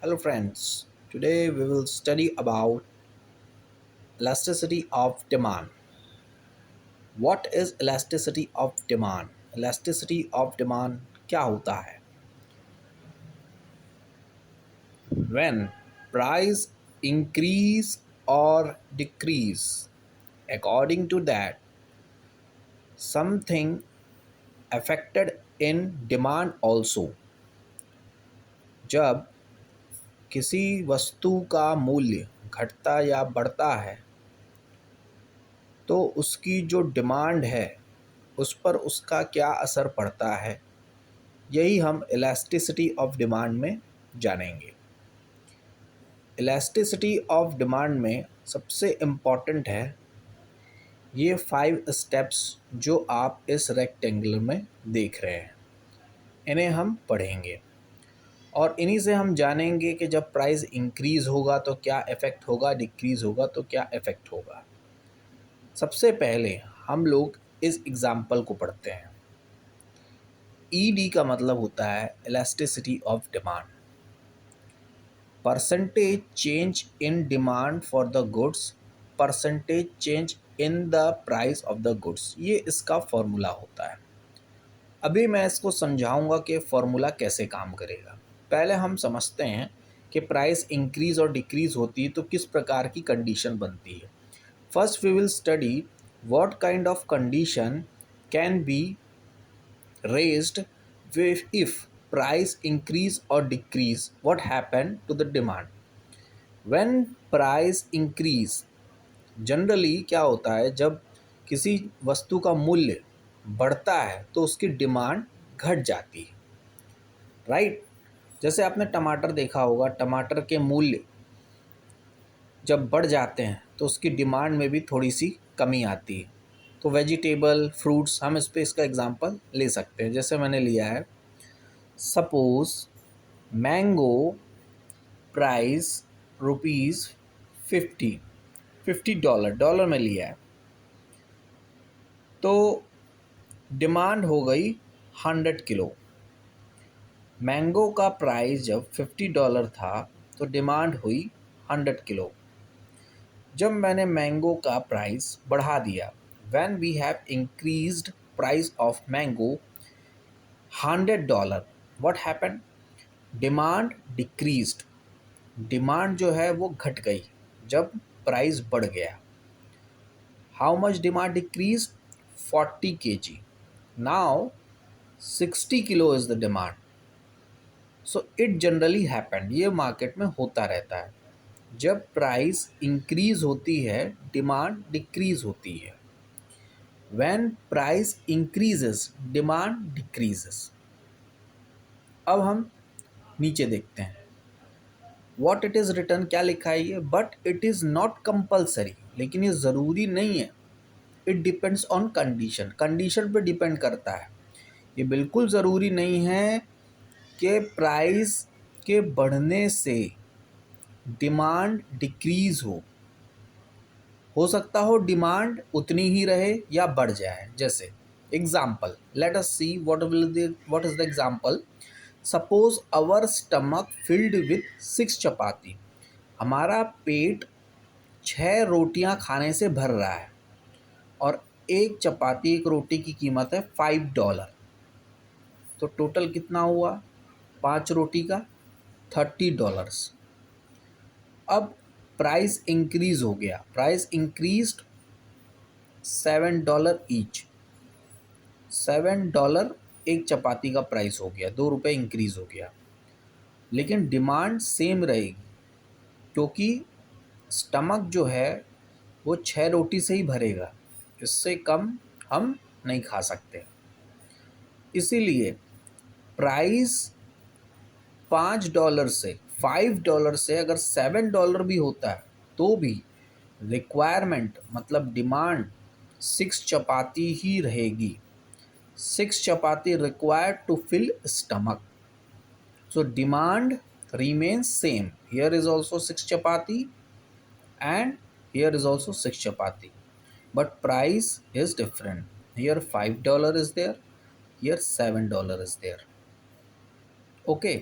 Hello friends, today we will study about elasticity of demand. What is elasticity of demand? Elasticity of demand क्या होता है? When price increase or decrease, according to that, something affected in demand also. जब किसी वस्तु का मूल्य घटता या बढ़ता है तो उसकी जो डिमांड है उस पर उसका क्या असर पड़ता है, यही हम इलास्टिसिटी ऑफ डिमांड में जानेंगे। इलास्टिसिटी ऑफ डिमांड में सबसे इम्पॉर्टेंट है ये 5 स्टेप्स जो आप इस रेक्टेंगुलर में देख रहे हैं, इन्हें हम पढ़ेंगे और इन्हीं से हम जानेंगे कि जब प्राइस इंक्रीज़ होगा तो क्या इफ़ेक्ट होगा, डिक्रीज़ होगा तो क्या इफ़ेक्ट होगा। सबसे पहले हम लोग इस एग्ज़ाम्पल को पढ़ते हैं। ईडी का मतलब होता है elasticity of demand, percentage change in demand for the goods, percentage change in the price of the goods, ये इसका फॉर्मूला होता है। अभी मैं इसको समझाऊंगा कि फॉर्मूला कैसे काम करेगा। पहले हम समझते हैं कि प्राइस इंक्रीज और डिक्रीज होती है तो किस प्रकार की कंडीशन बनती है। First we will study what kind of condition can be raised if price increase or decrease, what happened to the demand? When price increase, generally क्या होता है, जब किसी वस्तु का मूल्य बढ़ता है तो उसकी डिमांड घट जाती है, राइट। जैसे आपने टमाटर देखा होगा, टमाटर के मूल्य जब बढ़ जाते हैं तो उसकी डिमांड में भी थोड़ी सी कमी आती है। तो वेजिटेबल फ्रूट्स हम इस पे इसका एग्जांपल ले सकते हैं। जैसे मैंने लिया है, suppose mango price rupees 50 dollar में लिया है तो डिमांड हो गई 100 किलो। मैंगो का प्राइस जब $50 था तो डिमांड हुई 100 किलो। जब मैंने मैंगो का प्राइस बढ़ा दिया, when we have increased price of mango $100, what happened? Demand decreased, demand जो है वो घट गई जब प्राइस बढ़ गया। How much demand decrease? 40 kg। Now 60 kilo is the demand. So it generally happened, ये मार्केट में होता रहता है। जब प्राइस इंक्रीज होती है डिमांड डिक्रीज होती है। When price increases demand decreases. अब हम नीचे देखते हैं व्हाट इट इज़ रिटर्न, क्या लिखा है ये, but it is not compulsory, लेकिन ये ज़रूरी नहीं है। It depends on condition, condition पे डिपेंड करता है। ये बिल्कुल ज़रूरी नहीं है कि प्राइस के बढ़ने से डिमांड डिक्रीज़ हो सकता हो डिमांड उतनी ही रहे या बढ़ जाए। जैसे example, let us see what is the example. Suppose our stomach filled with 6 chapati, हमारा पेट 6 रोटियां खाने से भर रहा है और एक चपाती, एक रोटी की कीमत है $5। तो टोटल कितना हुआ 5 रोटी का? $30। अब प्राइस इंक्रीज हो गया, प्राइस इंक्रीज $7 ईच, $7 एक चपाती का प्राइस हो गया, ₹2 इंक्रीज हो गया। लेकिन डिमांड सेम रहेगी क्योंकि स्टमक जो है वो 6 रोटी से ही भरेगा, इससे कम हम नहीं खा सकते। इसीलिए प्राइस $5 से, $5 से अगर $7 भी होता है तो भी रिक्वायरमेंट मतलब डिमांड 6 चपाती ही रहेगी। 6 chapati required to fill stomach. So demand remains same. Here is also 6 chapati and here is also 6 chapati. But price is different. Here $5 is there, here $7 is there. Okay.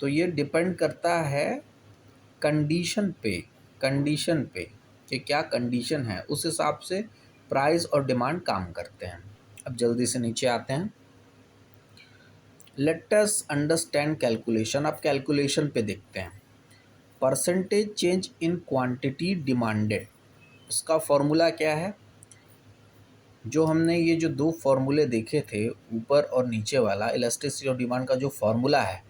तो ये depend करता है condition पे कि क्या condition है, उस हिसाब से प्राइस और डिमांड काम करते हैं। अब जल्दी से नीचे आते हैं। Let us understand calculation. अब कैलकुलेशन पे देखते हैं। Percentage change in quantity demanded, इसका फॉर्मूला क्या है? जो हमने ये जो दो फॉर्मूले देखे थे ऊपर और नीचे वाला, इलास्टिसिटी ऑफ डिमांड का जो फॉर्मूला है,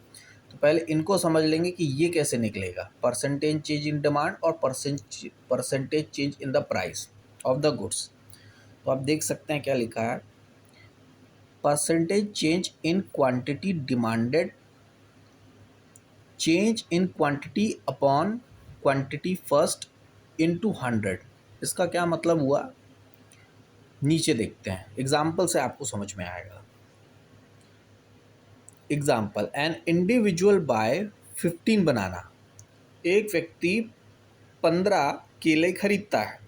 तो पहले इनको समझ लेंगे कि ये कैसे निकलेगा। परसेंटेज चेंज इन डिमांड और percentage change in the price of the goods. तो आप देख सकते हैं क्या लिखा है, percentage change in quantity demanded, change in quantity upon quantity first into 100। इसका क्या मतलब हुआ, नीचे देखते हैं, एग्जाम्पल से आपको समझ में आएगा। एग्जाम्पल, एन इंडिविजुअल बाय 15 बनाना, एक व्यक्ति 15 केले खरीदता है।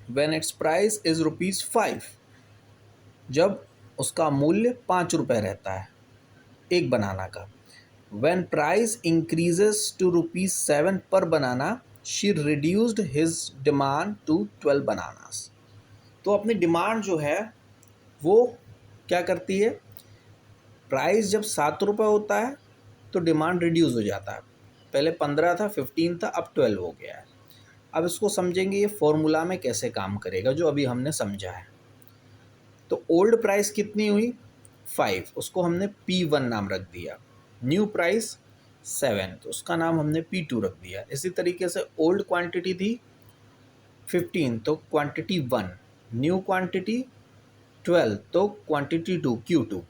व्हेन इट्स प्राइस इज ₹5, जब उसका मूल्य 5 रुपये रहता है एक बनाना का। व्हेन प्राइस इंक्रीजेस टू ₹7 पर banana, she reduced his demand to 12 bananas. तो अपनी डिमांड जो है वो क्या करती है, प्राइस जब 7 रुपये होता है तो डिमांड रिड्यूस हो जाता है। पहले 15 था, 15 था, अब 12 हो गया है। अब इसको समझेंगे ये फॉर्मूला में कैसे काम करेगा जो अभी हमने समझा है। तो ओल्ड प्राइस कितनी हुई 5, उसको हमने P1 नाम रख दिया। न्यू प्राइस 7, तो उसका नाम हमने P2 रख दिया। इसी तरीके से ओल्ड क्वांटिटी थी 15, तो क्वांटिटी 1, न्यू क्वांटिटी 12, तो क्वांटिटी 2 Q2।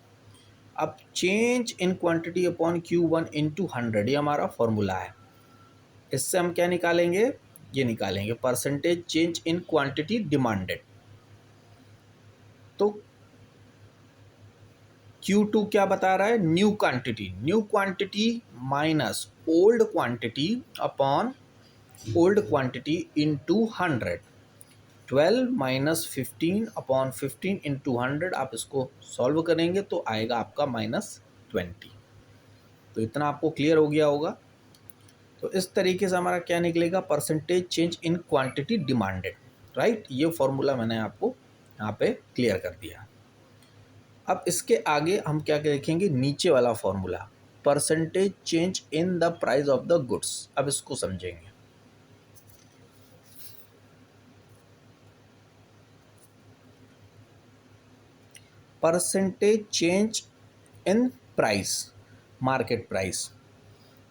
अब change in quantity upon Q1 into 100, ये हमारा फॉर्मूला है। इससे हम क्या निकालेंगे, ये निकालेंगे percentage change in quantity demanded. तो Q2 क्या बता रहा है, new quantity minus old quantity upon old quantity into 100। 12 minus 15 upon 15 into 100, आप इसको सॉल्व करेंगे तो आएगा आपका -20। तो इतना आपको क्लियर हो गया होगा। तो इस तरीके से हमारा क्या निकलेगा, percentage change in quantity demanded, right. ये फॉर्मूला मैंने आपको यहाँ पे क्लियर कर दिया। अब इसके आगे हम क्या देखेंगे, नीचे वाला formula, percentage change in the price of the goods. अब इसको समझेंगे। Percentage change in price, market price,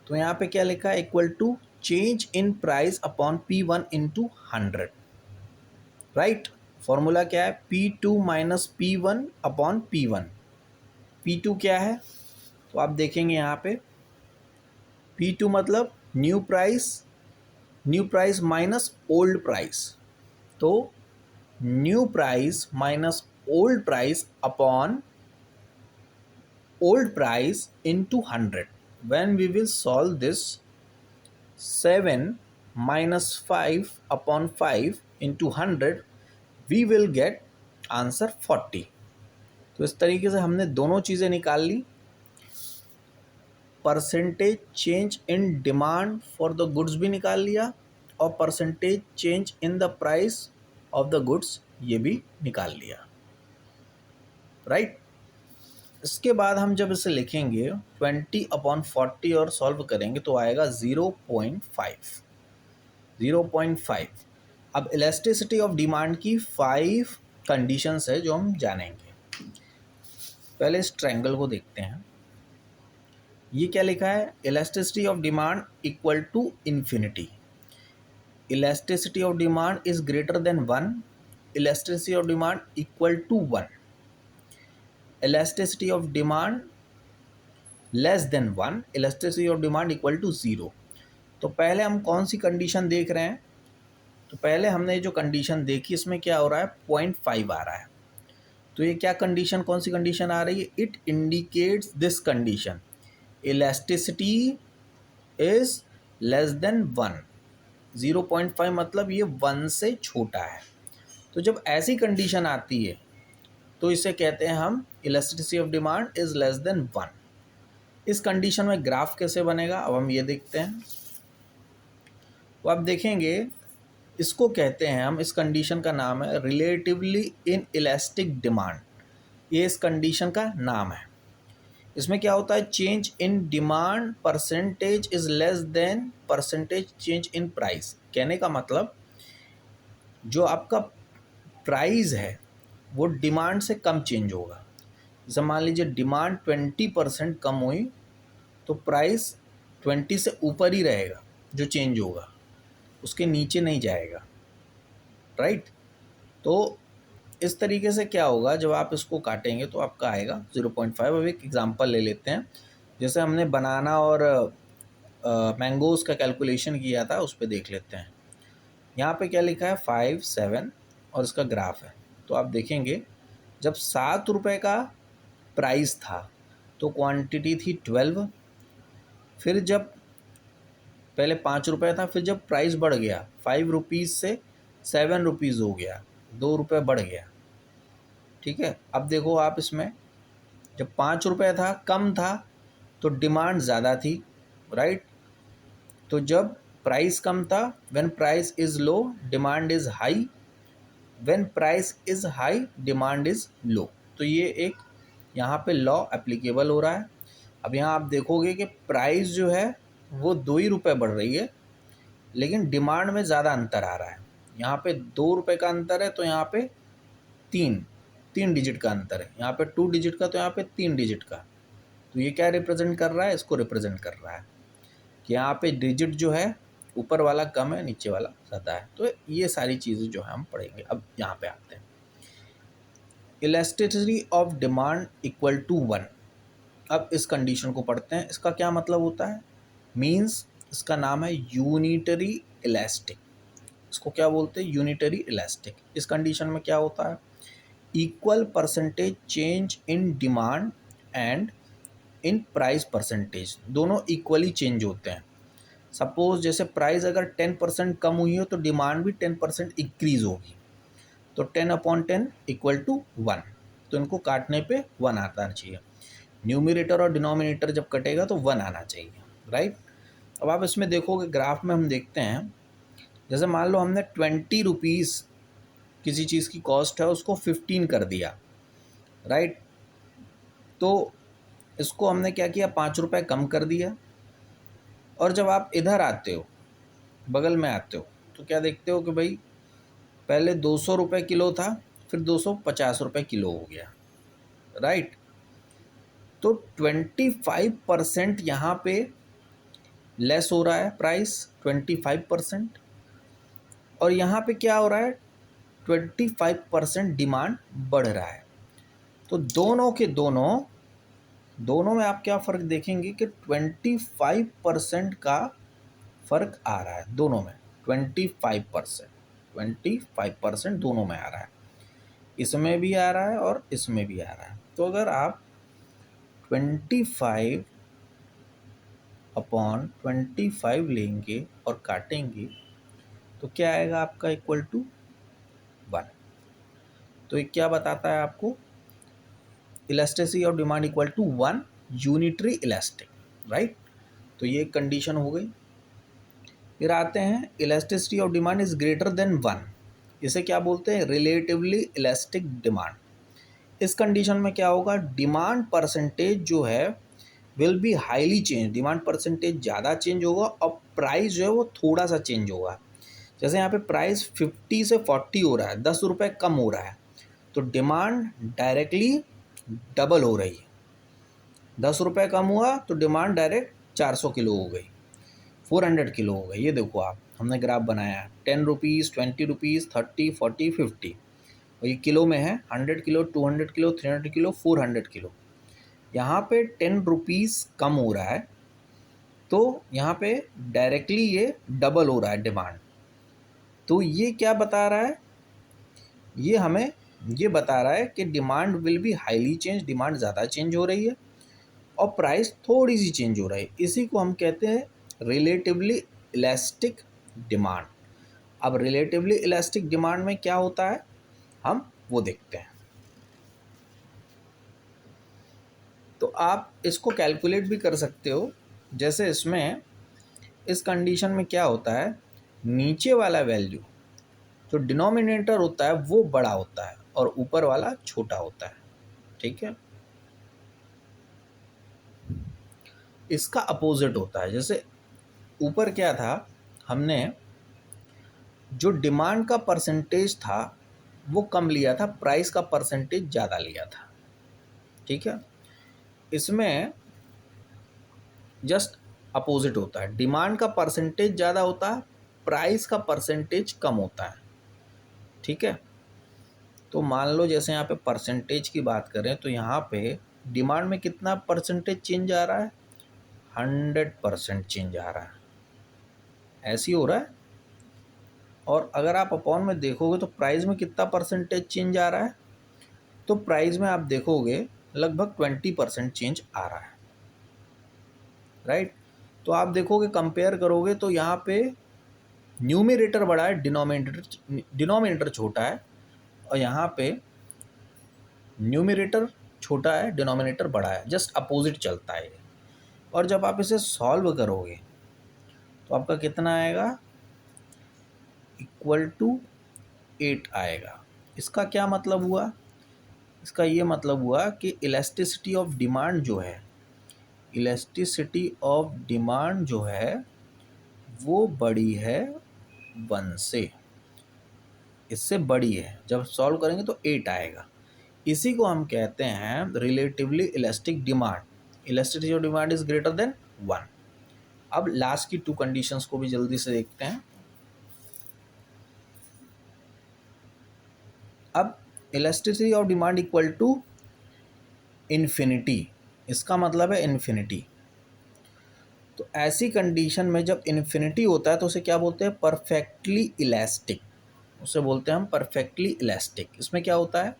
तो यहाँ पे क्या लिखा है, equal to change in price upon P1 into 100, right. Formula क्या है, P2 minus P1 upon P1। P2 क्या है, तो आप देखेंगे यहाँ पे P2 मतलब new price minus old price, तो new price minus old price upon old price into 100. When we will solve this, 7 minus 5 upon 5 into 100, we will get answer 40। तो इस तरीके से हमने दोनों चीज़ें निकाल ली, percentage change in demand for the goods भी निकाल लिया और percentage change in the price of the goods ये भी निकाल लिया, राइट। इसके बाद हम जब इसे लिखेंगे 20 अपॉन 40 और सॉल्व करेंगे तो आएगा 0.5। अब इलास्टिसिटी ऑफ डिमांड की 5 कंडीशंस है जो हम जानेंगे। पहले इस ट्रायंगल को देखते हैं। ये क्या लिखा है, elasticity of demand equal to infinity, elasticity of demand is greater than 1, elasticity of demand equal to 1, elasticity of demand less than 1, elasticity of demand equal to 0। तो पहले हम कौन सी कंडीशन देख रहे हैं, तो पहले हमने जो कंडीशन देखी इसमें क्या हो रहा है, 0.5 आ रहा है। तो ये क्या कंडीशन, कौन सी कंडीशन आ रही है, it indicates this condition, elasticity is less than 1। 0.5 मतलब ये 1 से छोटा है। तो जब ऐसी कंडीशन आती है तो इसे कहते हैं हम elasticity of demand is less than 1। इस कंडीशन में ग्राफ कैसे बनेगा अब हम ये देखते हैं। तो आप देखेंगे इसको कहते हैं हम, इस कंडीशन का नाम है रिलेटिवली इन इलास्टिक डिमांड। ये इस कंडीशन का नाम है। इसमें क्या होता है, change in demand percentage is less than percentage change in price. कहने का मतलब जो आपका प्राइस है वो डिमांड से कम चेंज होगा। जैसे मान लीजिए डिमांड 20% कम हुई तो प्राइस 20 से ऊपर ही रहेगा, जो चेंज होगा उसके नीचे नहीं जाएगा, राइट। तो इस तरीके से क्या होगा, जब आप इसको काटेंगे तो आपका आएगा 0.5। अब एक एग्जांपल ले लेते हैं, जैसे हमने बनाना और मैंगोज़ का कैलकुलेशन किया था, उस पर देख लेते हैं। यहाँ पे क्या लिखा है 5, 7 और इसका ग्राफ है। तो आप देखेंगे जब 7 रुपये का प्राइस था तो क्वांटिटी थी 12। फिर जब पहले 5 रुपये था, फिर जब प्राइस बढ़ गया 5 रुपीज़ से 7 रुपीज़ हो गया, 2 रुपये बढ़ गया, ठीक है। अब देखो आप इसमें जब 5 रुपये था, कम था, तो डिमांड ज़्यादा थी, राइट। तो जब प्राइस कम था, when price is low demand is high, when price is high demand is low. तो ये एक यहाँ पे लॉ एप्लीकेबल हो रहा है। अब यहाँ आप देखोगे कि प्राइस जो है वो 2 ही रुपये बढ़ रही है, लेकिन डिमांड में ज़्यादा अंतर आ रहा है। यहाँ पे 2 रुपये का अंतर है, तो यहाँ पे तीन डिजिट का अंतर है। यहाँ पे 2 डिजिट का, तो यहाँ पे 3 डिजिट का। तो ये क्या रिप्रेजेंट कर रहा है, इसको रिप्रेजेंट कर रहा है कि यहाँ पे डिजिट जो है ऊपर वाला कम है, नीचे वाला ज़्यादा है। तो ये सारी चीज़ें जो है हम पढ़ेंगे। अब यहाँ पे आते हैं, elasticity of demand equal to 1। अब इस कंडीशन को पढ़ते हैं। इसका क्या मतलब होता है, मीन्स इसका नाम है यूनिटरी इलास्टिक। इसको क्या बोलते हैं, यूनिटरी इलास्टिक। इस कंडीशन में क्या होता है, equal percentage change in demand and in price percentage, दोनों इक्वली चेंज होते हैं। सपोज जैसे प्राइस अगर 10% कम हुई हो तो डिमांड भी 10% इंक्रीज होगी। तो 10/10 इक्वल टू 1। तो इनको काटने पे 1 आता चाहिए। न्यूमिनेटर और डिनोमिनेटर जब कटेगा तो 1 आना चाहिए, राइट। अब आप इसमें देखोगे, ग्राफ में हम देखते हैं, जैसे मान लो हमने 20 रुपीज़ किसी चीज़ की कॉस्ट है, उसको 15 कर दिया, राइट। तो इसको हमने क्या किया, 5 रुपये कम कर दिया। और जब आप इधर आते हो, बगल में आते हो, तो क्या देखते हो कि भाई पहले 200 रुपये किलो था, फिर 250 रुपये किलो हो गया, राइट। तो 25% यहाँ पे लेस हो रहा है प्राइस, 25%। और यहाँ पे क्या हो रहा है, 25% डिमांड बढ़ रहा है। तो दोनों के दोनों में आप क्या फ़र्क देखेंगे कि 25% का फ़र्क आ रहा है दोनों में। 25% दोनों में आ रहा है, इसमें भी आ रहा है और इसमें भी आ रहा है। तो अगर आप 25/25 लेंगे और काटेंगे तो क्या आएगा आपका, इक्वल टू 1। तो ये क्या बताता है आपको, elasticity of demand equal to 1 unitary elastic, right. तो ये कंडीशन हो गई। फिर आते हैं, elasticity of demand is greater than 1। इसे क्या बोलते हैं, रिलेटिवली इलास्टिक डिमांड। इस कंडीशन में क्या होगा, डिमांड परसेंटेज जो है will be highly change, demand percentage ज़्यादा चेंज होगा और प्राइस जो है वो थोड़ा सा चेंज होगा। जैसे यहाँ पे प्राइस 50 से 40 हो रहा है, 10 रुपये कम हो रहा है, तो डिमांड डायरेक्टली डबल हो रही है। 10 रुपये कम हुआ तो डिमांड डायरेक्ट 400 किलो हो गई, 400 किलो हो गई। ये देखो आप, हमने ग्राफ बनाया है, 10 रुपीज़, 20 रुपीज़, 30, 40, 50। और ये किलो में है, 100 किलो, 200 किलो, 300 किलो, 400 किलो। यहाँ पे 10 रुपीज़ कम हो रहा है, तो यहाँ पे डायरेक्टली ये डबल हो रहा है डिमांड। तो ये क्या बता रहा है, ये हमें ये बता रहा है कि demand will be highly change, demand ज़्यादा चेंज हो रही है और प्राइस थोड़ी सी चेंज हो रही है। इसी को हम कहते हैं रिलेटिवली इलास्टिक डिमांड। अब रिलेटिवली इलास्टिक डिमांड में क्या होता है, हम वो देखते हैं। तो आप इसको कैलकुलेट भी कर सकते हो। जैसे इसमें इस कंडीशन में क्या होता है, नीचे वाला वैल्यू जो डिनोमिनेटर होता है वो बड़ा होता है और ऊपर वाला छोटा होता है। ठीक है, इसका अपोजिट होता है। जैसे ऊपर क्या था, हमने जो डिमांड का परसेंटेज था वो कम लिया था, प्राइस का परसेंटेज ज़्यादा लिया था। ठीक है, इसमें जस्ट अपोजिट होता है, डिमांड का परसेंटेज ज़्यादा होता है, प्राइस का परसेंटेज कम होता है। ठीक है, तो मान लो जैसे यहाँ पे परसेंटेज की बात करें तो यहाँ पे डिमांड में कितना परसेंटेज चेंज आ रहा है, 100% चेंज आ रहा है, ऐसे ही हो रहा है। और अगर आप अपॉन में देखोगे तो प्राइस में कितना परसेंटेज चेंज आ रहा है, तो प्राइस में आप देखोगे लगभग 20% चेंज आ रहा है। राइट, तो आप देखोगे कंपेयर करोगे तो यहाँ पे न्यूमरेटर बड़ा है, डिनोमिनेटर छोटा है, और यहाँ पे न्यूमरेटर छोटा है, डिनोमिनेटर बड़ा है, जस्ट अपोजिट चलता है। और जब आप इसे सॉल्व करोगे तो आपका कितना आएगा, इक्वल टू 8 आएगा। इसका क्या मतलब हुआ, इसका ये मतलब हुआ कि इलास्टिसिटी ऑफ डिमांड जो है, इलास्टिसिटी ऑफ डिमांड जो है वो बड़ी है 1 से, इससे बड़ी है। जब सॉल्व करेंगे तो 8 आएगा। इसी को हम कहते हैं relatively elastic demand. Elasticity of demand is greater than 1। अब लास्ट की 2 कंडीशंस को भी जल्दी से देखते हैं। अब elasticity of demand equal to infinity, इसका मतलब है इन्फिनिटी। तो ऐसी कंडीशन में जब इन्फिनिटी होता है तो उसे क्या बोलते हैं, परफेक्टली इलास्टिक, उसे बोलते हैं हम परफेक्टली इलास्टिक। इसमें क्या होता है,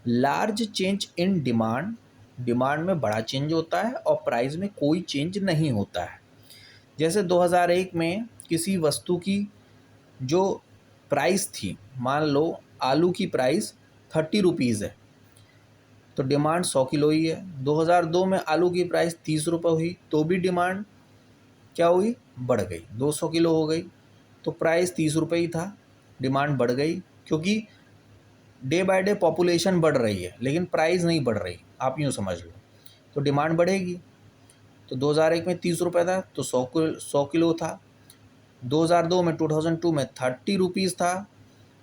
large change in demand, demand में बड़ा चेंज होता है और प्राइस में कोई चेंज नहीं होता है। जैसे 2001 में किसी वस्तु की जो प्राइस थी, मान लो आलू की प्राइस 30 रुपीज़ है, तो डिमांड 100 किलो ही है। 2002 में आलू की प्राइस 30 रुपये हुई तो भी डिमांड क्या हुई, बढ़ गई, 200 किलो हो गई। तो प्राइस 30 रुपये ही था, डिमांड बढ़ गई, क्योंकि डे बाय डे पॉपुलेशन बढ़ रही है लेकिन प्राइस नहीं बढ़ रही, आप यूँ समझ लो, तो डिमांड बढ़ेगी। तो 2001 में 30 रुपये था तो 100 किलो था। 2002 में 2002 में 30 रुपीज़ था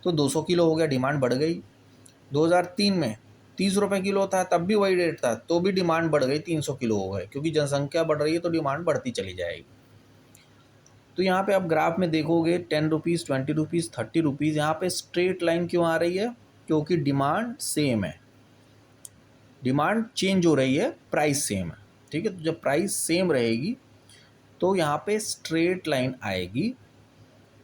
तो 200 किलो हो गया, डिमांड बढ़ गई। 2003 में 30 रुपये किलो था तब भी वही रेट था तो भी डिमांड बढ़ गई, 300 किलो हो गए, क्योंकि जनसंख्या बढ़ रही है तो डिमांड बढ़ती चली जाएगी। तो यहाँ पे आप ग्राफ में देखोगे 10 रुपीज़, 20 रुपीज़, 30 रुपीज़, यहाँ पे स्ट्रेट लाइन क्यों आ रही है, क्योंकि डिमांड सेम है, डिमांड चेंज हो रही है, प्राइस सेम है। ठीक है, तो जब प्राइस सेम रहेगी तो यहाँ पे स्ट्रेट लाइन आएगी,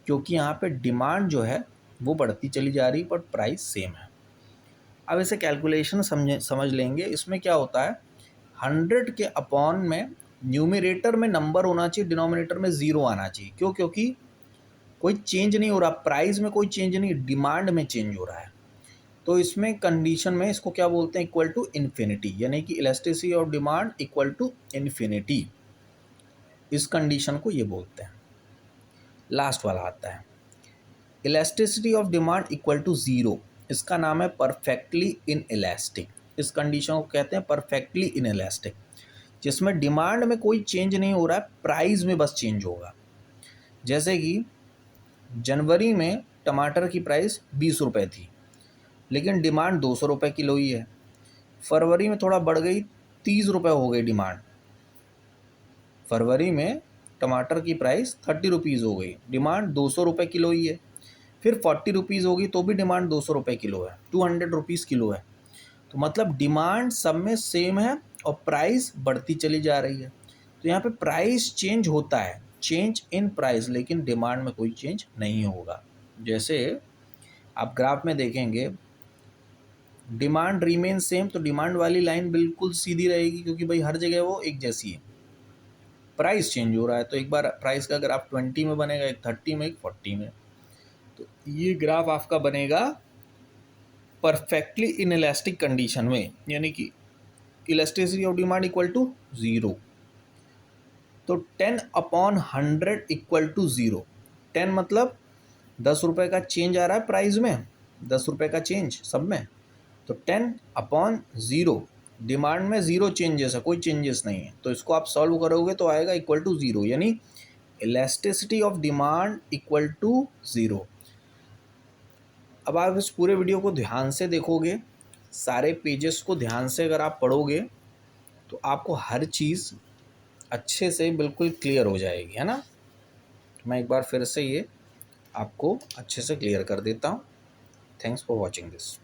क्योंकि यहाँ पे डिमांड जो है वो बढ़ती चली जा रही बट प्राइस सेम है। अब इसे कैलकुलेशन समझ लेंगे। इसमें क्या होता है, 100 के अपॉन में न्यूमरेटर में नंबर होना चाहिए, डिनोमिनेटर में 0 आना चाहिए। क्यों, क्योंकि कोई चेंज नहीं हो रहा, प्राइस में कोई चेंज नहीं, डिमांड में चेंज हो रहा है। तो इसमें कंडीशन में इसको क्या बोलते हैं, इक्वल टू इन्फिनिटी, यानी कि elasticity of demand equal to infinity, इस कंडीशन को ये बोलते हैं। लास्ट वाला आता है elasticity of demand equal to 0, इसका नाम है परफेक्टली इन इलास्टिक। इस कंडीशन को कहते हैं परफेक्टली इन इलास्टिक, जिसमें डिमांड में कोई चेंज नहीं हो रहा है, प्राइस में बस चेंज होगा। जैसे कि जनवरी में टमाटर की प्राइस 20 रुपये थी लेकिन डिमांड 200 रुपये किलो ही है। फरवरी में थोड़ा बढ़ गई, 30 रुपये हो गई डिमांड, फरवरी में टमाटर की प्राइस 30 रुपीज़ हो गई, डिमांड 200 रुपये किलो ही है। फिर 40 रुपीज़ होगी तो भी डिमांड 200 रुपये किलो है, 200 रुपीज़ किलो है। तो मतलब डिमांड सब में सेम है और प्राइस बढ़ती चली जा रही है। तो यहाँ पे प्राइस चेंज होता है, चेंज इन प्राइस, लेकिन डिमांड में कोई चेंज नहीं होगा। जैसे आप ग्राफ में देखेंगे डिमांड रिमेन सेम, तो डिमांड वाली लाइन बिल्कुल सीधी रहेगी क्योंकि भाई हर जगह वो एक जैसी है। प्राइस चेंज हो रहा है तो एक बार प्राइस का ग्राफ 20 में बनेगा, एक 30 में, एक 40 में। तो ये ग्राफ आपका बनेगा परफेक्टली इनइलास्टिक कंडीशन में, यानी कि elasticity of demand equal to 0। तो 10/100 इक्वल टू 0। 10 मतलब 10 रुपये का चेंज आ रहा है प्राइस में, 10 रुपये का चेंज सब में। तो 10/0, डिमांड में 0 चेंजेस है, कोई चेंजेस नहीं है। तो इसको आप सॉल्व करोगे तो आएगा इक्वल टू 0, यानी elasticity of demand equal to 0। अब आप इस पूरे वीडियो को ध्यान से देखोगे, सारे पेजेस को ध्यान से अगर आप पढ़ोगे तो आपको हर चीज़ अच्छे से बिल्कुल क्लियर हो जाएगी, है ना। मैं एक बार फिर से ये आपको अच्छे से क्लियर कर देता हूँ। Thanks for watching this.